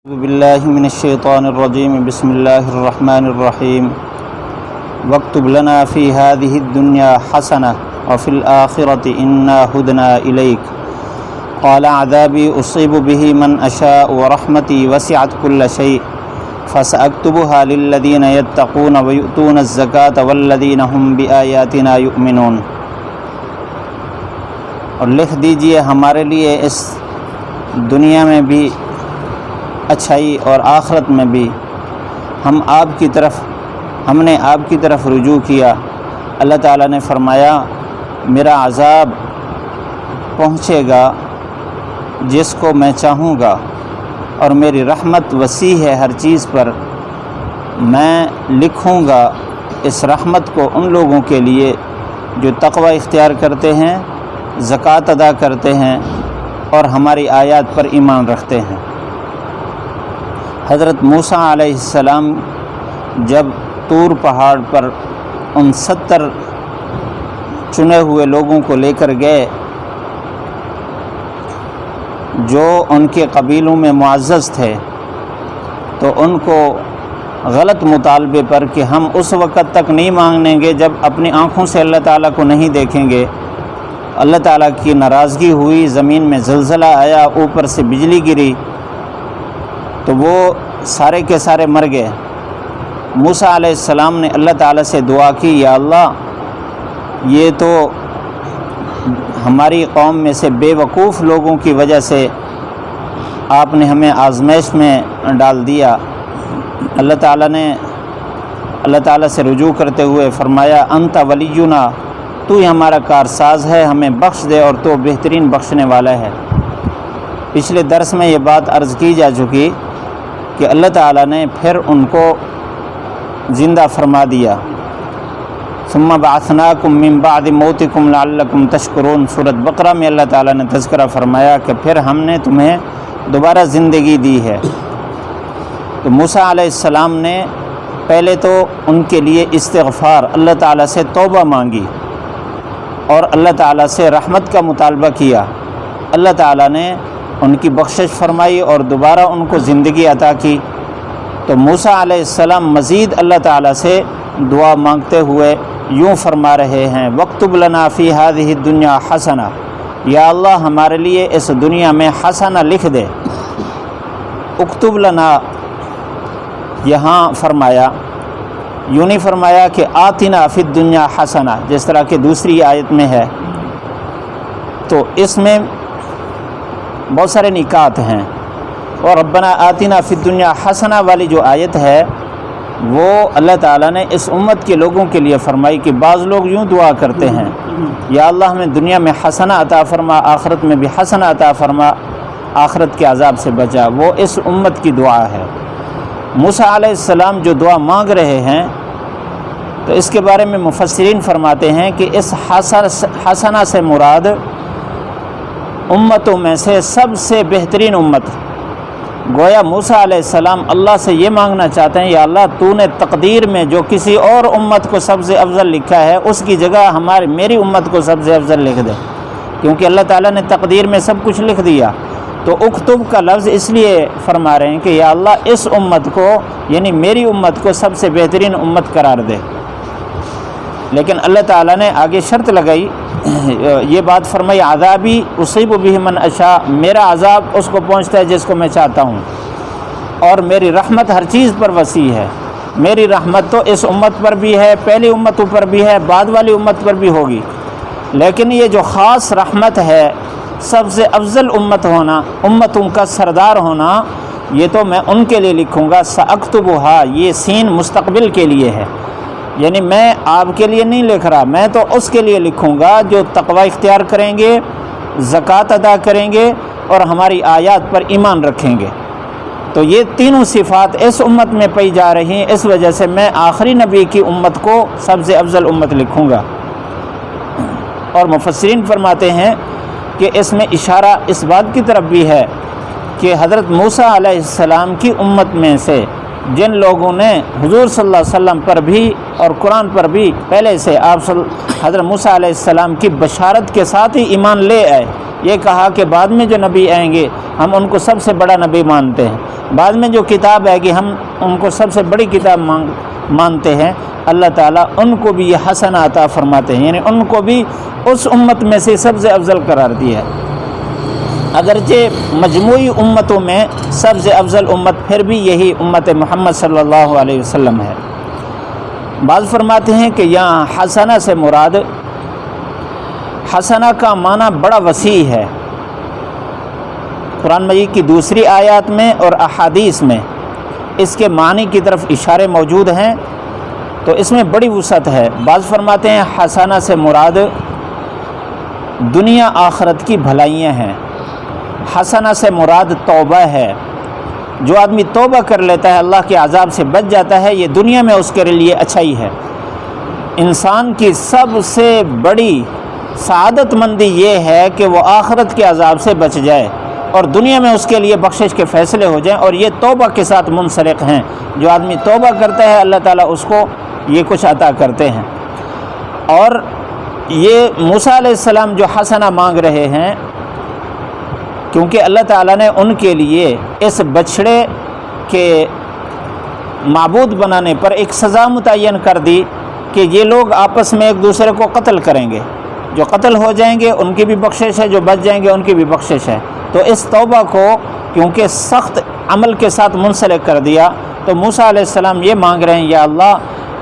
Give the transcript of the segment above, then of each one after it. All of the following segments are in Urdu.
اعوذ باللہ من الشیطان الرجیم بسم اللہ الرحمن الرحیم واکتب لنا فی هذه الدنیا حسنہ وفی الآخرة انا ہدنا الیک قال عذابی اصیب به من اشاء ورحمتی وسعت کل شیء فسأکتبها للذین یتقون ویؤتون الزکاة والذین هم بآیاتنا یؤمنون۔ اور لکھ دیجئے ہمارے لیے اس دنیا میں بھی اچھائی اور آخرت میں بھی ہم نے آپ کی طرف رجوع کیا۔ اللہ تعالیٰ نے فرمایا میرا عذاب پہنچے گا جس کو میں چاہوں گا، اور میری رحمت وسیع ہے ہر چیز پر، میں لکھوں گا اس رحمت کو ان لوگوں کے لیے جو تقوی اختیار کرتے ہیں، زکوٰۃ ادا کرتے ہیں اور ہماری آیات پر ایمان رکھتے ہیں۔ حضرت موسیٰ علیہ السلام جب طور پہاڑ پر ان 70 چنے ہوئے لوگوں کو لے کر گئے جو ان کے قبیلوں میں معزز تھے، تو ان کو غلط مطالبے پر کہ ہم اس وقت تک نہیں مانگیں گے جب اپنی آنکھوں سے اللہ تعالیٰ کو نہیں دیکھیں گے، اللہ تعالیٰ کی ناراضگی ہوئی، زمین میں زلزلہ آیا، اوپر سے بجلی گری، تو وہ سارے کے سارے مر گئے۔ موسیٰ علیہ السلام نے اللہ تعالیٰ سے دعا کی، یا اللہ یہ تو ہماری قوم میں سے بے وقوف لوگوں کی وجہ سے آپ نے ہمیں آزمائش میں ڈال دیا۔ اللہ تعالیٰ سے رجوع کرتے ہوئے فرمایا انت ولینا، تو ہی ہمارا کارساز ہے، ہمیں بخش دے اور تو بہترین بخشنے والا ہے۔ پچھلے درس میں یہ بات عرض کی جا چکی کہ اللہ تعالیٰ نے پھر ان کو زندہ فرما دیا۔ ثم بعثناکم من بعد موتکم لعلکم تشکرون، سورۃ بقرہ میں اللہ تعالیٰ نے تذکرہ فرمایا کہ پھر ہم نے تمہیں دوبارہ زندگی دی ہے۔ تو موسیٰ علیہ السلام نے پہلے تو ان کے لیے استغفار، اللہ تعالیٰ سے توبہ مانگی اور اللہ تعالیٰ سے رحمت کا مطالبہ کیا۔ اللہ تعالیٰ نے ان کی بخشش فرمائی اور دوبارہ ان کو زندگی عطا کی۔ تو موسیٰ علیہ السلام مزید اللہ تعالیٰ سے دعا مانگتے ہوئے یوں فرما رہے ہیں وَاکْتُبْ لَنَا فِي هَذِهِ الدُّنْيَا حَسَنَةً، یا اللہ ہمارے لیے اس دنیا میں حسنہ لکھ دے۔ اکتب لنا یہاں فرمایا، یوں نہیں فرمایا کہ آتنا فی الدنیا حسنہ جس طرح کہ دوسری آیت میں ہے۔ تو اس میں بہت سارے نکات ہیں، اور ربنا آتنا فی الدنیا حسنہ والی جو آیت ہے وہ اللہ تعالیٰ نے اس امت کے لوگوں کے لیے فرمائی کہ بعض لوگ یوں دعا کرتے ہیں یا اللہ ہمیں دنیا میں حسنہ عطا فرما، آخرت میں بھی حسنہ عطا فرما، آخرت کے عذاب سے بچا، وہ اس امت کی دعا ہے۔ موسیٰ علیہ السلام جو دعا مانگ رہے ہیں تو اس کے بارے میں مفسرین فرماتے ہیں کہ اس حسنہ سے مراد امتوں میں سے سب سے بہترین امت، گویا موسیٰ علیہ السلام اللہ سے یہ مانگنا چاہتے ہیں یا اللہ تو نے تقدیر میں جو کسی اور امت کو سب سے افضل لکھا ہے اس کی جگہ میری امت کو سب سے افضل لکھ دے، کیونکہ اللہ تعالیٰ نے تقدیر میں سب کچھ لکھ دیا۔ تو اکتب کا لفظ اس لیے فرما رہے ہیں کہ یا اللہ اس امت کو یعنی میری امت کو سب سے بہترین امت قرار دے۔ لیکن اللہ تعالیٰ نے آگے شرط لگائی، یہ بات فرمائی عذابی اصیب به من اشاء، میرا عذاب اس کو پہنچتا ہے جس کو میں چاہتا ہوں، اور میری رحمت ہر چیز پر وسیع ہے۔ میری رحمت تو اس امت پر بھی ہے، پہلی امتوں پر بھی ہے، بعد والی امت پر بھی ہوگی، لیکن یہ جو خاص رحمت ہے، سب سے افضل امت ہونا، امتوں کا سردار ہونا، یہ تو میں ان کے لیے لکھوں گا۔ سأکتبها، یہ سین مستقبل کے لیے ہے، یعنی میں آپ کے لیے نہیں لکھ رہا، میں تو اس کے لیے لکھوں گا جو تقوی اختیار کریں گے، زکوٰۃ ادا کریں گے اور ہماری آیات پر ایمان رکھیں گے۔ تو یہ تینوں صفات اس امت میں پائی جا رہی ہیں، اس وجہ سے میں آخری نبی کی امت کو سب سے افضل امت لکھوں گا۔ اور مفسرین فرماتے ہیں کہ اس میں اشارہ اس بات کی طرف بھی ہے کہ حضرت موسیٰ علیہ السلام کی امت میں سے جن لوگوں نے حضور صلی اللہ علیہ وسلم پر بھی اور قرآن پر بھی پہلے سے حضرت موسیٰ علیہ السلام کی بشارت کے ساتھ ہی ایمان لے آئے، یہ کہا کہ بعد میں جو نبی آئیں گے ہم ان کو سب سے بڑا نبی مانتے ہیں، بعد میں جو کتاب آئے گی ہم ان کو سب سے بڑی کتاب مانتے ہیں، اللہ تعالیٰ ان کو بھی یہ حسنہ عطا فرماتے ہیں، یعنی ان کو بھی اس امت میں سے سب سے افضل قرار دیا ہے۔ اگرچہ مجموعی امتوں میں سب سے افضل امت پھر بھی یہی امت محمد صلی اللہ علیہ وسلم ہے۔ بعض فرماتے ہیں کہ یہاں حسنہ سے مراد، حسنہ کا معنی بڑا وسیع ہے، قرآن مجید کی دوسری آیات میں اور احادیث میں اس کے معنی کی طرف اشارے موجود ہیں، تو اس میں بڑی وسعت ہے۔ بعض فرماتے ہیں حسنہ سے مراد دنیا آخرت کی بھلائیاں ہیں، حسنہ سے مراد توبہ ہے، جو آدمی توبہ کر لیتا ہے اللہ کے عذاب سے بچ جاتا ہے، یہ دنیا میں اس کے لیے اچھائی ہے۔ انسان کی سب سے بڑی سعادت مندی یہ ہے کہ وہ آخرت کے عذاب سے بچ جائے اور دنیا میں اس کے لیے بخشش کے فیصلے ہو جائیں، اور یہ توبہ کے ساتھ منسلک ہیں۔ جو آدمی توبہ کرتا ہے اللہ تعالیٰ اس کو یہ کچھ عطا کرتے ہیں۔ اور یہ موسیٰ علیہ السلام جو حسنہ مانگ رہے ہیں، کیونکہ اللہ تعالیٰ نے ان کے لیے اس بچھڑے کے معبود بنانے پر ایک سزا متعین کر دی کہ یہ لوگ آپس میں ایک دوسرے کو قتل کریں گے، جو قتل ہو جائیں گے ان کی بھی بخشش ہے، جو بچ جائیں گے ان کی بھی بخشش ہے۔ تو اس توبہ کو کیونکہ سخت عمل کے ساتھ منسلک کر دیا، تو موسیٰ علیہ السلام یہ مانگ رہے ہیں یا اللہ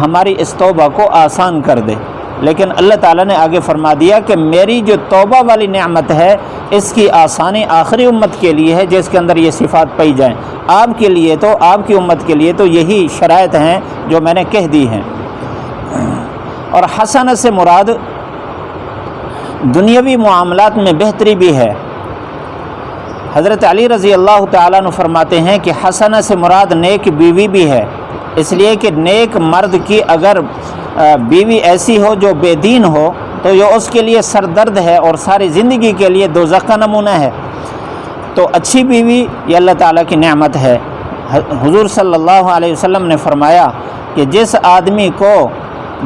ہماری اس توبہ کو آسان کر دے۔ لیکن اللہ تعالیٰ نے آگے فرما دیا کہ میری جو توبہ والی نعمت ہے اس کی آسانی آخری امت کے لیے ہے جس کے اندر یہ صفات پائی جائیں، آپ کے لیے تو، آپ کی امت کے لیے تو یہی شرائط ہیں جو میں نے کہہ دی ہیں۔ اور حسنہ سے مراد دنیاوی معاملات میں بہتری بھی ہے۔ حضرت علی رضی اللہ تعالیٰ عنہ فرماتے ہیں کہ حسنہ سے مراد نیک بیوی بھی ہے، اس لیے کہ نیک مرد کی اگر بیوی ایسی ہو جو بے دین ہو تو یہ اس کے لیے سردرد ہے اور ساری زندگی کے لیے دوزخ کا نمونہ ہے۔ تو اچھی بیوی یہ اللہ تعالیٰ کی نعمت ہے۔ حضور صلی اللہ علیہ وسلم نے فرمایا کہ جس آدمی کو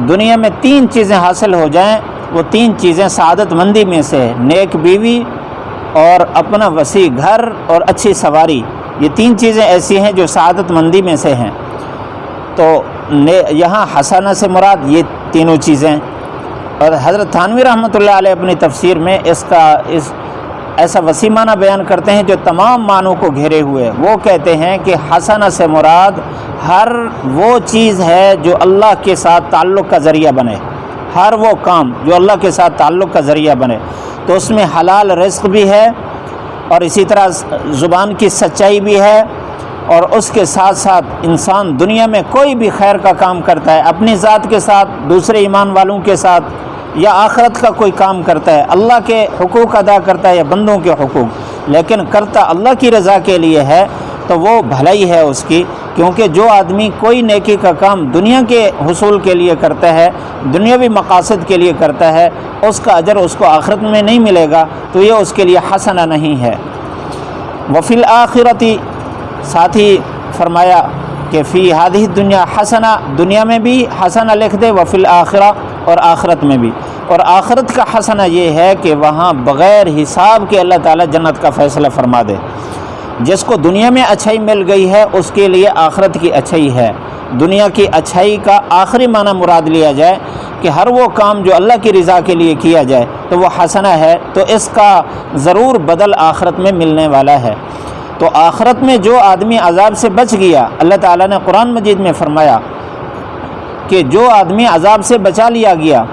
دنیا میں 3 چیزیں حاصل ہو جائیں، وہ 3 چیزیں سعادت مندی میں سے ہے، نیک بیوی اور اپنا وسیع گھر اور اچھی سواری، یہ 3 چیزیں ایسی ہیں جو سعادت مندی میں سے ہیں۔ تو یہاں حسنہ سے مراد یہ تینوں چیزیں۔ اور حضرت تھانوی رحمۃ اللہ علیہ اپنی تفسیر میں اس ایسا وسیع معنی بیان کرتے ہیں جو تمام معنوں کو گھیرے ہوئے۔ وہ کہتے ہیں کہ حسنہ سے مراد ہر وہ چیز ہے جو اللہ کے ساتھ تعلق کا ذریعہ بنے، ہر وہ کام جو اللہ کے ساتھ تعلق کا ذریعہ بنے، تو اس میں حلال رزق بھی ہے اور اسی طرح زبان کی سچائی بھی ہے، اور اس کے ساتھ ساتھ انسان دنیا میں کوئی بھی خیر کا کام کرتا ہے، اپنی ذات کے ساتھ، دوسرے ایمان والوں کے ساتھ، یا آخرت کا کوئی کام کرتا ہے، اللہ کے حقوق ادا کرتا ہے یا بندوں کے حقوق، لیکن کرتا اللہ کی رضا کے لیے ہے، تو وہ بھلائی ہے اس کی۔ کیونکہ جو آدمی کوئی نیکی کا کام دنیا کے حصول کے لیے کرتا ہے، دنیاوی مقاصد کے لیے کرتا ہے، اس کا اجر اس کو آخرت میں نہیں ملے گا، تو یہ اس کے لیے حسنہ نہیں ہے۔ وفی الآخرتی، ساتھ ہی فرمایا کہ فی ہذہ الدنیا حسنہ، دنیا میں بھی حسنہ لکھ دے، وفی الآخرہ، اور آخرت میں بھی۔ اور آخرت کا حسنہ یہ ہے کہ وہاں بغیر حساب کے اللہ تعالیٰ جنت کا فیصلہ فرما دے۔ جس کو دنیا میں اچھائی مل گئی ہے اس کے لیے آخرت کی اچھائی ہے۔ دنیا کی اچھائی کا آخری معنی مراد لیا جائے کہ ہر وہ کام جو اللہ کی رضا کے لیے کیا جائے تو وہ حسنہ ہے، تو اس کا ضرور بدل آخرت میں ملنے والا ہے۔ تو آخرت میں جو آدمی عذاب سے بچ گیا، اللہ تعالیٰ نے قرآن مجید میں فرمایا کہ جو آدمی عذاب سے بچا لیا گیا،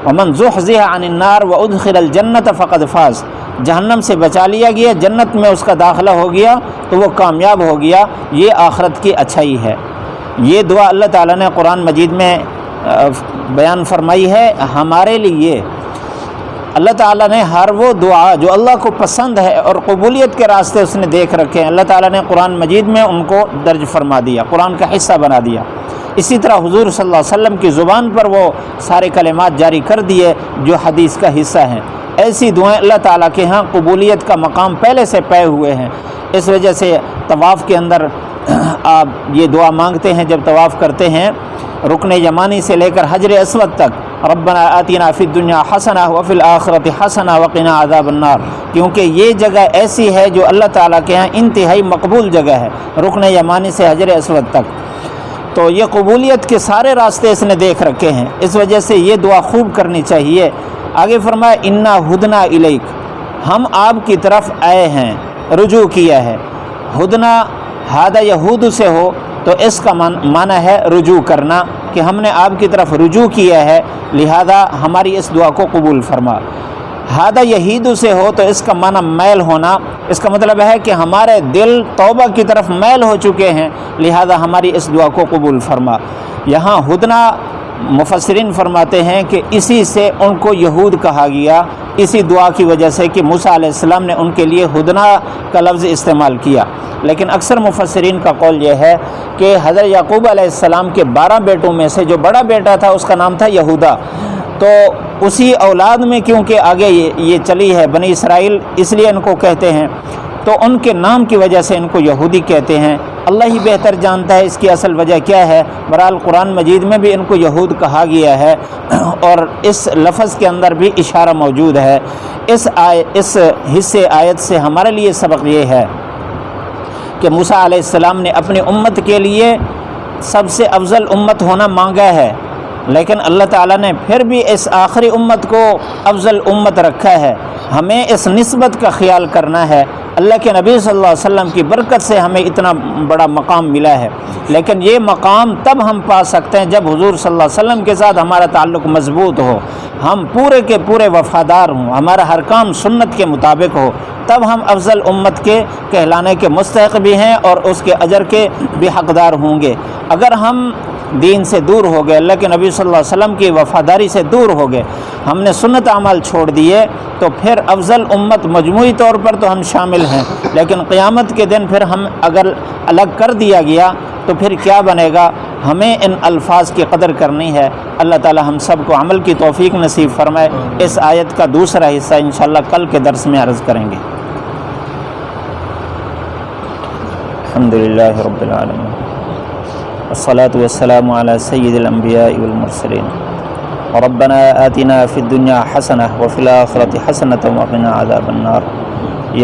ومن زحزح عن النار وادخل الجنت فقد فاز، جہنم سے بچا لیا گیا، جنت میں اس کا داخلہ ہو گیا تو وہ کامیاب ہو گیا، یہ آخرت کی اچھائی ہے۔ یہ دعا اللہ تعالیٰ نے قرآن مجید میں بیان فرمائی ہے ہمارے لیے۔ اللہ تعالیٰ نے ہر وہ دعا جو اللہ کو پسند ہے اور قبولیت کے راستے اس نے دیکھ رکھے ہیں، اللہ تعالیٰ نے قرآن مجید میں ان کو درج فرما دیا، قرآن کا حصہ بنا دیا۔ اسی طرح حضور صلی اللہ علیہ وسلم کی زبان پر وہ سارے کلمات جاری کر دیے جو حدیث کا حصہ ہیں۔ ایسی دعائیں اللہ تعالیٰ کے ہاں قبولیت کا مقام پہلے سے پائے ہوئے ہیں۔ اس وجہ سے طواف کے اندر آپ یہ دعا مانگتے ہیں جب طواف کرتے ہیں، رکن یمانی سے لے کر حجر اسود تک ربنا آتنا فی الدنیا حسنہ وفی الآخرۃ حسنہ وقنا عذاب النار، کیونکہ یہ جگہ ایسی ہے جو اللہ تعالیٰ کے ہاں انتہائی مقبول جگہ ہے، رکن یمانی سے حجر اسود تک، تو یہ قبولیت کے سارے راستے اس نے دیکھ رکھے ہیں، اس وجہ سے یہ دعا خوب کرنی چاہیے۔ آگے فرمایا انا ہدنا الیک، ہم آپ کی طرف آئے ہیں، رجوع کیا ہے۔ ہدنا ہادہ یہود سے ہو تو اس کا معنی ہے رجوع کرنا، کہ ہم نے آپ کی طرف رجوع کیا ہے، لہذا ہماری اس دعا کو قبول فرما۔ ہادہ یہید سے ہو تو اس کا معنی میل ہونا، اس کا مطلب ہے کہ ہمارے دل توبہ کی طرف میل ہو چکے ہیں، لہذا ہماری اس دعا کو قبول فرما۔ یہاں ہدنا مفسرین فرماتے ہیں کہ اسی سے ان کو یہود کہا گیا، اسی دعا کی وجہ سے کہ موسیٰ علیہ السلام نے ان کے لیے ہدنا کا لفظ استعمال کیا۔ لیکن اکثر مفسرین کا قول یہ ہے کہ حضرت یعقوب علیہ السلام کے 12 بیٹوں میں سے جو بڑا بیٹا تھا اس کا نام تھا یہودا، تو اسی اولاد میں کیونکہ آگے یہ چلی ہے بنی اسرائیل، اس لیے ان کو کہتے ہیں، تو ان کے نام کی وجہ سے ان کو یہودی کہتے ہیں۔ اللہ ہی بہتر جانتا ہے اس کی اصل وجہ کیا ہے، بہرحال قرآن مجید میں بھی ان کو یہود کہا گیا ہے، اور اس لفظ کے اندر بھی اشارہ موجود ہے۔ اس حصے آیت سے ہمارے لیے سبق یہ ہے کہ موسیٰ علیہ السلام نے اپنی امت کے لیے سب سے افضل امت ہونا مانگا ہے، لیکن اللہ تعالیٰ نے پھر بھی اس آخری امت کو افضل امت رکھا ہے۔ ہمیں اس نسبت کا خیال کرنا ہے، اللہ کے نبی صلی اللہ علیہ وسلم کی برکت سے ہمیں اتنا بڑا مقام ملا ہے، لیکن یہ مقام تب ہم پا سکتے ہیں جب حضور صلی اللہ علیہ وسلم کے ساتھ ہمارا تعلق مضبوط ہو، ہم پورے کے پورے وفادار ہوں، ہمارا ہر کام سنت کے مطابق ہو، تب ہم افضل امت کے کہلانے کے مستحق بھی ہیں اور اس کے اجر کے بھی حقدار ہوں گے۔ اگر ہم دین سے دور ہو گئے، اللہ کے نبی صلی اللہ علیہ وسلم کی وفاداری سے دور ہو گئے، ہم نے سنت اعمال چھوڑ دیے، تو پھر افضل امت مجموعی طور پر تو ہم شامل ہیں، لیکن قیامت کے دن پھر ہم اگر الگ کر دیا گیا تو پھر کیا بنے گا؟ ہمیں ان الفاظ کی قدر کرنی ہے۔ اللہ تعالی ہم سب کو عمل کی توفیق نصیب فرمائے۔ اس آیت کا دوسرا حصہ انشاءاللہ کل کے درس میں عرض کریں گے۔ الحمدللہ رب العالمین، والصلاة والسلام على سید الانبیاء والمرسلین، ربنا آتنا فی الدنیا حسنہ وفی الآخرۃ حسنۃ وقنا عذاب النار۔